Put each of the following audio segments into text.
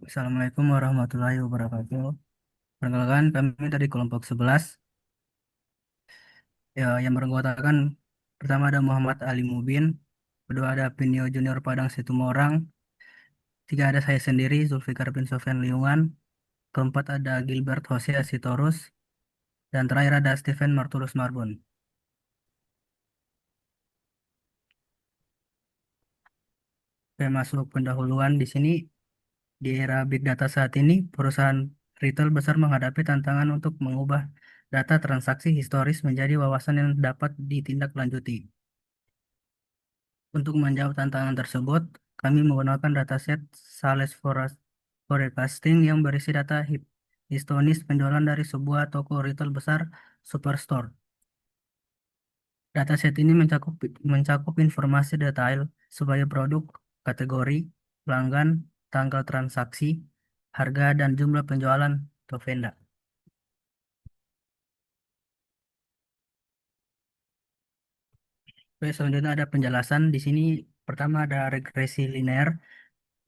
Assalamualaikum warahmatullahi wabarakatuh. Perkenalkan kami dari kelompok 11 ya, yang beranggotakan pertama ada Muhammad Ali Mubin, kedua ada Pinio Junior Padang Situmorang, tiga ada saya sendiri Zulfikar bin Sofyan Liungan, keempat ada Gilbert Hosea Sitorus, dan terakhir ada Stephen Marturus Marbon. Oke, masuk pendahuluan di sini. Di era big data saat ini, perusahaan retail besar menghadapi tantangan untuk mengubah data transaksi historis menjadi wawasan yang dapat ditindaklanjuti. Untuk menjawab tantangan tersebut, kami menggunakan dataset Sales Forecasting yang berisi data historis penjualan dari sebuah toko retail besar Superstore. Dataset ini mencakup informasi detail sebagai produk, kategori, pelanggan, tanggal transaksi, harga, dan jumlah penjualan Tovenda. Oke, selanjutnya ada penjelasan di sini. Pertama ada regresi linear,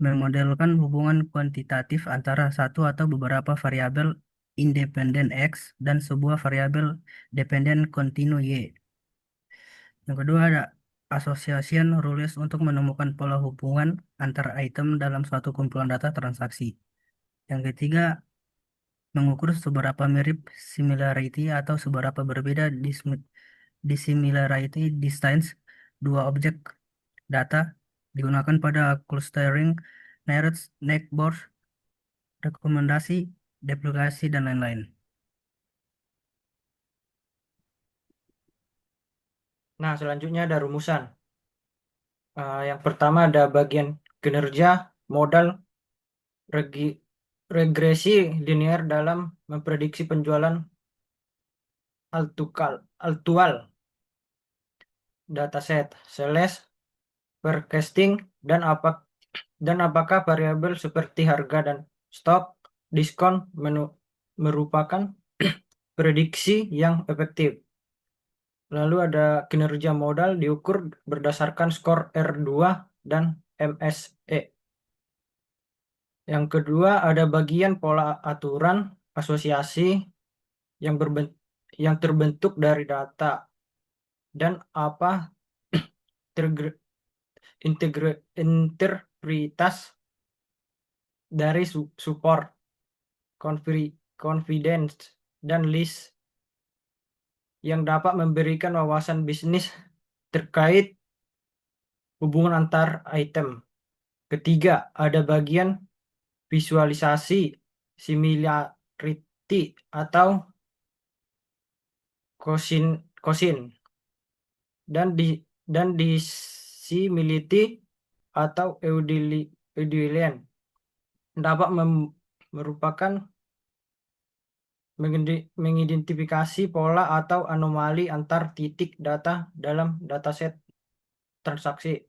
memodelkan hubungan kuantitatif antara satu atau beberapa variabel independen X dan sebuah variabel dependen kontinu Y. Yang kedua ada association rules untuk menemukan pola hubungan antar item dalam suatu kumpulan data transaksi. Yang ketiga, mengukur seberapa mirip similarity atau seberapa berbeda dissimilarity distance dua objek data digunakan pada clustering, neighbors, rekomendasi, duplikasi, dan lain-lain. Nah, selanjutnya ada rumusan. Yang pertama ada bagian kinerja, modal, regresi linear dalam memprediksi penjualan altual, dataset, sales, forecasting, dan apakah variabel seperti harga dan stok, diskon merupakan prediksi yang efektif. Lalu ada kinerja modal diukur berdasarkan skor R2 dan MSE. Yang kedua ada bagian pola aturan asosiasi yang terbentuk dari data dan apa interpretasi dari support, confidence, dan list yang dapat memberikan wawasan bisnis terkait hubungan antar item. Ketiga, ada bagian visualisasi similarity atau cosin dan dissimility atau Eudelian dapat merupakan mengidentifikasi pola atau anomali antar titik data dalam dataset transaksi.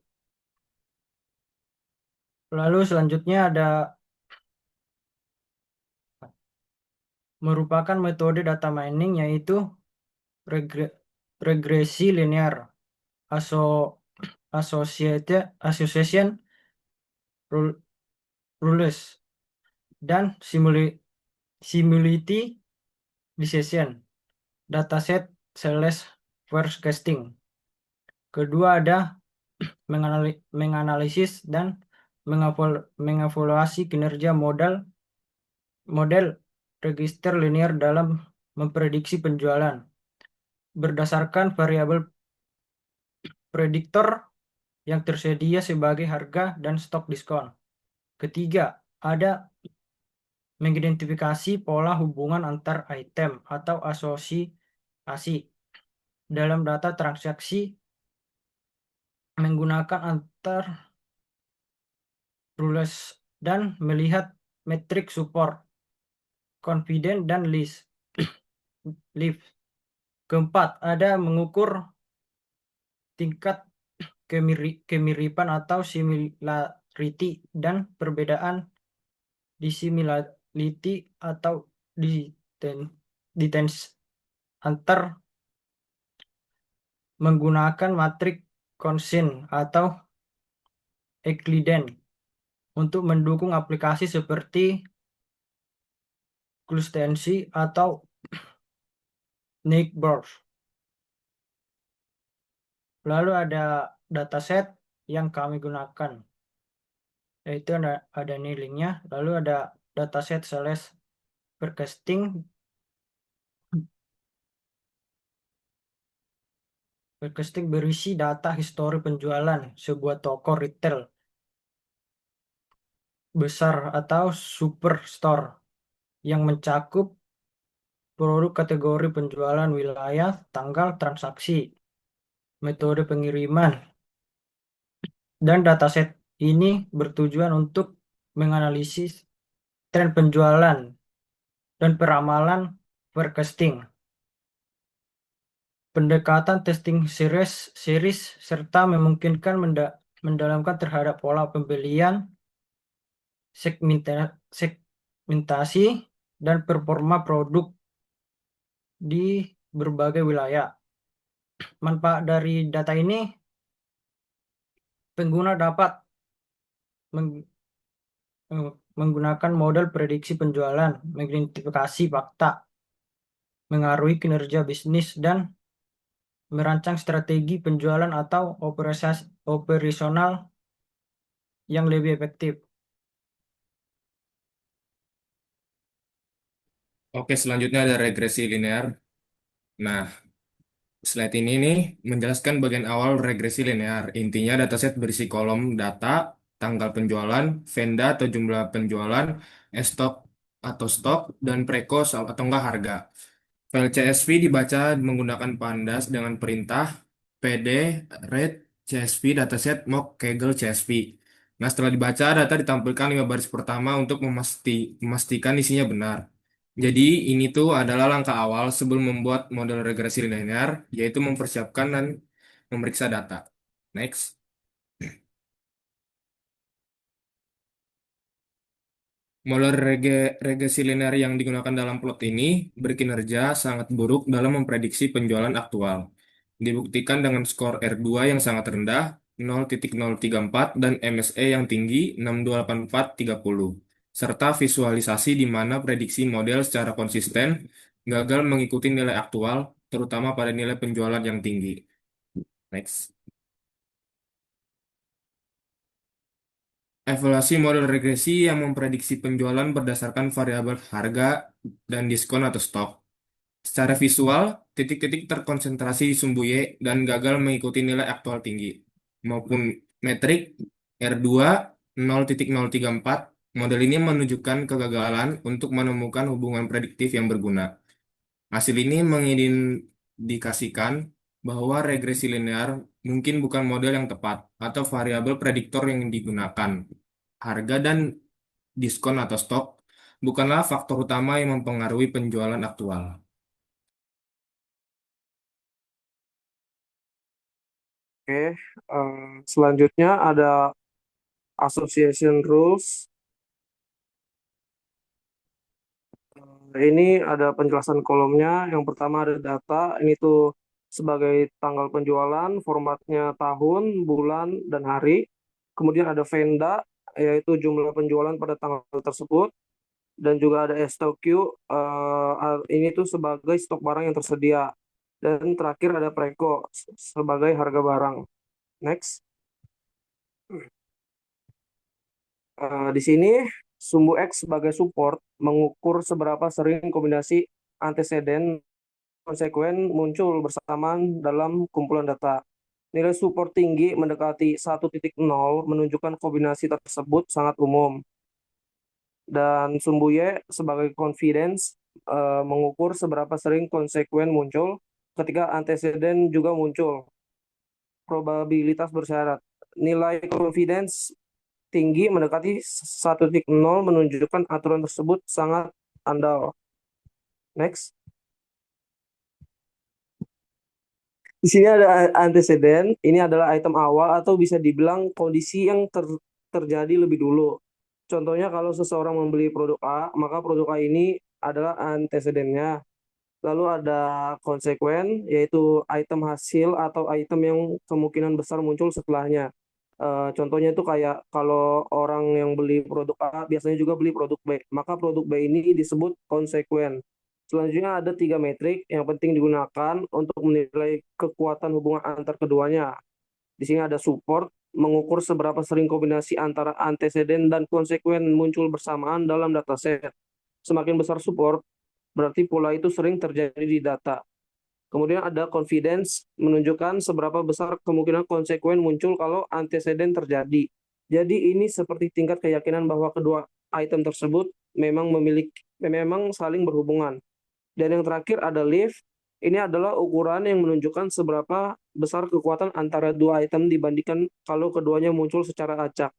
Lalu selanjutnya ada merupakan metode data mining yaitu regresi linear, association rules, dan simility decision dataset sales forecasting. Kedua ada menganalisis dan mengevaluasi kinerja model register linear dalam memprediksi penjualan berdasarkan variabel prediktor yang tersedia sebagai harga dan stok diskon. Ketiga, ada mengidentifikasi pola hubungan antar item atau asosiasi dalam data transaksi menggunakan antar rules dan melihat metrik support, confidence, dan list. Keempat, ada mengukur tingkat kemiripan atau similarity dan perbedaan dissimilarity atau distance antar menggunakan matrik Cosin atau Euclidean. untuk mendukung aplikasi seperti Clustency atau Nickburst. Lalu ada dataset yang kami gunakan, yaitu ada nih linknya. Lalu ada dataset slash forecasting. Forecasting berisi data histori penjualan sebuah toko retail besar atau superstore yang mencakup produk, kategori penjualan, wilayah, tanggal transaksi, metode pengiriman, dan dataset ini bertujuan untuk menganalisis tren penjualan dan peramalan forecasting. Pendekatan testing series serta memungkinkan mendalamkan terhadap pola pembelian, segmentasi, dan performa produk di berbagai wilayah. Manfaat dari data ini, pengguna dapat menggunakan model prediksi penjualan, mengidentifikasi fakta, mengaruhi kinerja bisnis, dan merancang strategi penjualan atau operasional yang lebih efektif. Oke, selanjutnya ada regresi linear. Nah, slide ini nih menjelaskan bagian awal regresi linear. Intinya dataset berisi kolom data, tanggal penjualan, venda atau jumlah penjualan, stok atau stok, dan prekos atau enggak harga. File CSV dibaca menggunakan pandas dengan perintah pd read CSV dataset mock Kaggle CSV. Nah, setelah dibaca, data ditampilkan 5 baris pertama untuk memastikan isinya benar. Jadi, ini tuh adalah langkah awal sebelum membuat model regresi linear, yaitu mempersiapkan dan memeriksa data. Next. Model regresi linear yang digunakan dalam plot ini berkinerja sangat buruk dalam memprediksi penjualan aktual. Dibuktikan dengan skor R2 yang sangat rendah, 0,034, dan MSE yang tinggi, 6284/30, serta visualisasi di mana prediksi model secara konsisten gagal mengikuti nilai aktual, terutama pada nilai penjualan yang tinggi. Next. Evaluasi model regresi yang memprediksi penjualan berdasarkan variabel harga dan diskon atau stok. Secara visual, titik-titik terkonsentrasi di sumbu Y dan gagal mengikuti nilai aktual tinggi, maupun metrik R2 0,034. Model ini menunjukkan kegagalan untuk menemukan hubungan prediktif yang berguna. Hasil ini mengindikasikan bahwa regresi linear mungkin bukan model yang tepat atau variabel prediktor yang digunakan. Harga dan diskon atau stok bukanlah faktor utama yang mempengaruhi penjualan aktual. Oke, selanjutnya ada association rules. Ini ada penjelasan kolomnya. Yang pertama ada data. Ini tuh sebagai tanggal penjualan, formatnya tahun, bulan, dan hari. Kemudian ada venda, yaitu jumlah penjualan pada tanggal tersebut. Dan juga ada STQ, ini tuh sebagai stok barang yang tersedia. Dan terakhir ada preko sebagai harga barang. Next. Di sini sumbu X sebagai support mengukur seberapa sering kombinasi anteseden konsekuen muncul bersamaan dalam kumpulan data. Nilai support tinggi mendekati 1,0 menunjukkan kombinasi tersebut sangat umum. Dan sumbu Y sebagai confidence mengukur seberapa sering konsekuen muncul ketika anteseden juga muncul. Probabilitas bersyarat. Nilai confidence tinggi mendekati 1,0 menunjukkan aturan tersebut sangat andal. Next. Di sini ada anteseden. Ini adalah item awal atau bisa dibilang kondisi yang terjadi lebih dulu. Contohnya kalau seseorang membeli produk A, maka produk A ini adalah antesedennya. Lalu ada konsekuen, yaitu item hasil atau item yang kemungkinan besar muncul setelahnya. Contohnya itu kayak kalau orang yang beli produk A biasanya juga beli produk B, maka produk B ini disebut konsekuen. Selanjutnya ada tiga metrik yang penting digunakan untuk menilai kekuatan hubungan antar keduanya. Di sini ada support, mengukur seberapa sering kombinasi antara anteseden dan konsekuen muncul bersamaan dalam dataset. Semakin besar support, berarti pola itu sering terjadi di data. Kemudian ada confidence, menunjukkan seberapa besar kemungkinan konsekuen muncul kalau anteseden terjadi. Jadi ini seperti tingkat keyakinan bahwa kedua item tersebut memang saling berhubungan. Dan yang terakhir ada lift. Ini adalah ukuran yang menunjukkan seberapa besar kekuatan antara dua item dibandingkan kalau keduanya muncul secara acak.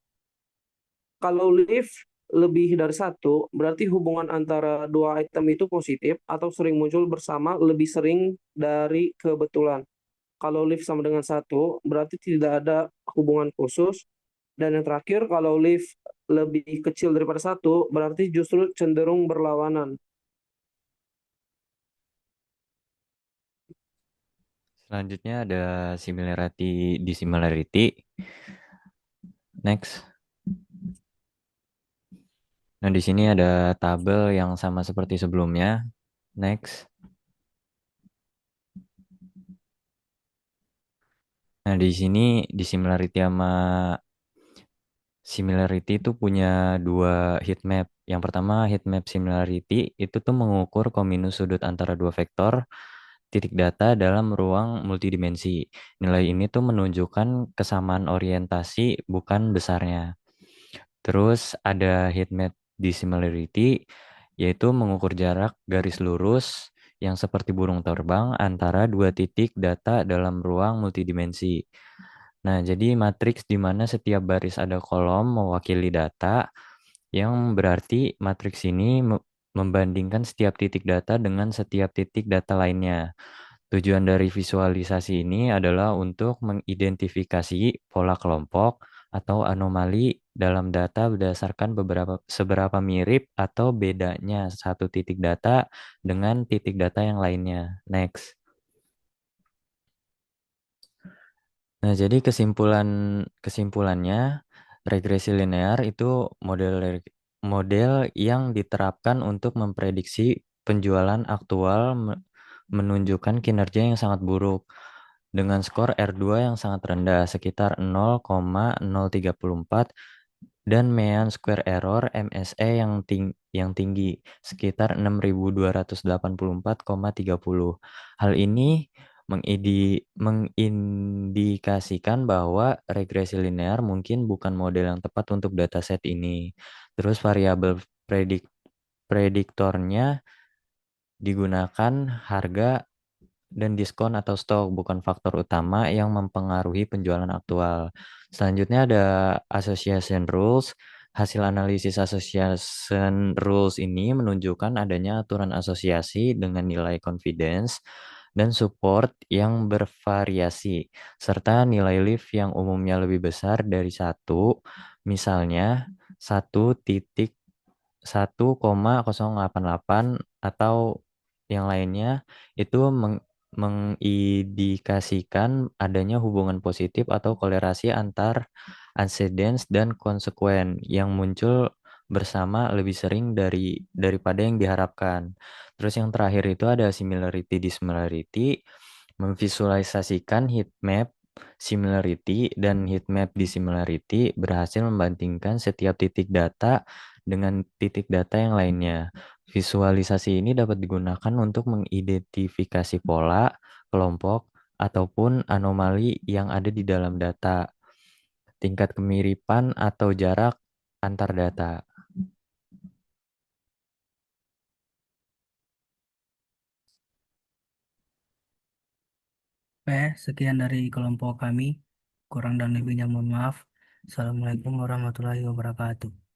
Kalau lift lebih dari satu, berarti hubungan antara dua item itu positif atau sering muncul bersama lebih sering dari kebetulan. Kalau lift sama dengan satu, berarti tidak ada hubungan khusus. Dan yang terakhir, kalau lift lebih kecil daripada satu, berarti justru cenderung berlawanan. Selanjutnya ada similarity dissimilarity. Next. Nah, di sini ada tabel yang sama seperti sebelumnya. Next. Nah, di sini dissimilarity sama similarity itu punya dua heat map. Yang pertama heat map similarity itu tuh mengukur kominus sudut antara dua vektor titik data dalam ruang multidimensi. Nilai ini tuh menunjukkan kesamaan orientasi bukan besarnya. Terus ada heat map dissimilarity yaitu mengukur jarak garis lurus yang seperti burung terbang antara dua titik data dalam ruang multidimensi. Nah, jadi matriks di mana setiap baris ada kolom mewakili data, yang berarti matriks ini membandingkan setiap titik data dengan setiap titik data lainnya. Tujuan dari visualisasi ini adalah untuk mengidentifikasi pola kelompok atau anomali dalam data berdasarkan seberapa mirip atau bedanya satu titik data dengan titik data yang lainnya. Next. Nah, jadi kesimpulannya regresi linear itu model yang diterapkan untuk memprediksi penjualan aktual menunjukkan kinerja yang sangat buruk dengan skor R2 yang sangat rendah sekitar 0,034 dan mean square error MSE yang tinggi sekitar 6284,30. Hal ini mengindikasikan bahwa regresi linear mungkin bukan model yang tepat untuk dataset ini. Terus variabel prediktornya digunakan harga dan diskon atau stok, bukan faktor utama yang mempengaruhi penjualan aktual. Selanjutnya ada association rules. Hasil analisis association rules ini menunjukkan adanya aturan asosiasi dengan nilai confidence dan support yang bervariasi, serta nilai lift yang umumnya lebih besar dari satu, misalnya 1,088 atau yang lainnya, itu mengindikasikan adanya hubungan positif atau kolerasi antar antecedents dan konsekuen yang muncul bersama lebih sering daripada yang diharapkan. Terus yang terakhir itu ada similarity dissimilarity, memvisualisasikan heat map similarity dan heat map dissimilarity berhasil membandingkan setiap titik data dengan titik data yang lainnya. Visualisasi ini dapat digunakan untuk mengidentifikasi pola, kelompok, ataupun anomali yang ada di dalam data, tingkat kemiripan atau jarak antar data. Oke, sekian dari kelompok kami. Kurang dan lebihnya mohon maaf. Assalamualaikum warahmatullahi wabarakatuh.